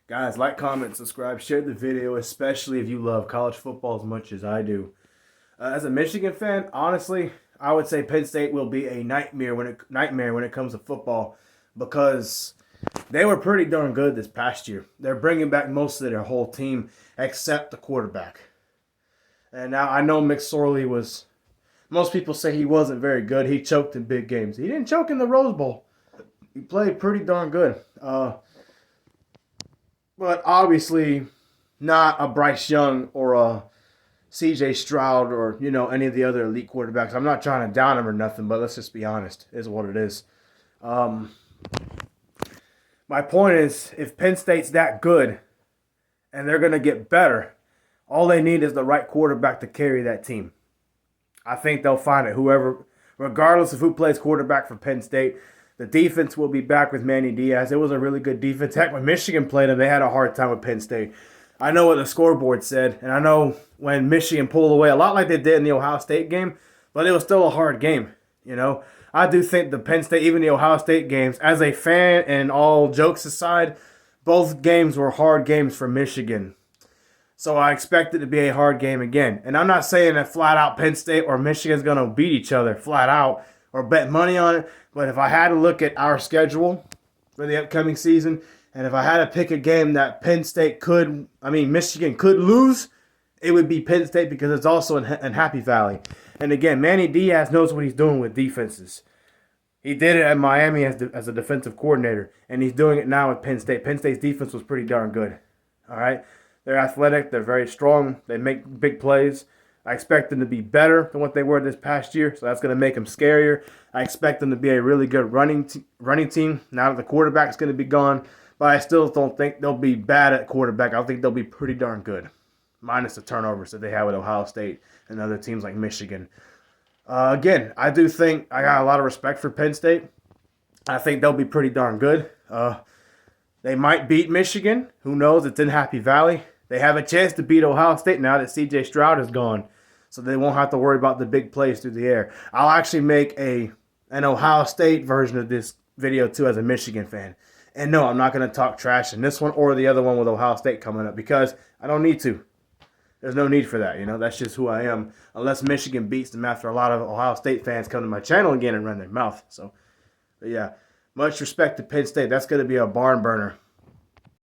Guys, like, comment, subscribe, share the video, especially if you love college football as much as I do. As a Michigan fan, honestly, I would say Penn State will be a nightmare when it comes to football because they were pretty darn good this past year. They're bringing back most of their whole team except the quarterback. And now I know McSorley was. Most people say he wasn't very good. He choked in big games. He didn't choke in the Rose Bowl. He played pretty darn good. But obviously not a Bryce Young or a CJ Stroud or, any of the other elite quarterbacks. I'm not trying to down him or nothing, but let's just be honest. It is what it is. My point is, if Penn State's that good and they're going to get better, all they need is the right quarterback to carry that team. I think they'll find it. Whoever, regardless of who plays quarterback for Penn State, the defense will be back with Manny Diaz. It was a really good defense. Heck, when Michigan played them, they had a hard time with Penn State. I know what the scoreboard said, and I know when Michigan pulled away, a lot like they did in the Ohio State game, but it was still a hard game. I do think the Penn State, even the Ohio State games, as a fan and all jokes aside, both games were hard games for Michigan. So I expect it to be a hard game again. And I'm not saying that flat out Penn State or Michigan's going to beat each other flat out or bet money on it. But if I had to look at our schedule for the upcoming season, and if I had to pick a game that Michigan could lose, it would be Penn State because it's also in Happy Valley. And again, Manny Diaz knows what he's doing with defenses. He did it at Miami as a defensive coordinator, and he's doing it now with Penn State. Penn State's defense was pretty darn good. All right? They're athletic. They're very strong. They make big plays. I expect them to be better than what they were this past year, so that's going to make them scarier. I expect them to be a really good running team now that the quarterback's going to be gone, but I still don't think they'll be bad at quarterback. I think they'll be pretty darn good, minus the turnovers that they have with Ohio State and other teams like Michigan. Again, I do think I got a lot of respect for Penn State. I think they'll be pretty darn good. They might beat Michigan. Who knows? It's in Happy Valley. They have a chance to beat Ohio State now that CJ Stroud is gone. So they won't have to worry about the big plays through the air. I'll actually make an Ohio State version of this video too as a Michigan fan. And no, I'm not going to talk trash in this one or the other one with Ohio State coming up because I don't need to. There's no need for that. That's just who I am. Unless Michigan beats them after a lot of Ohio State fans come to my channel again and run their mouth. So, but yeah, much respect to Penn State. That's going to be a barn burner.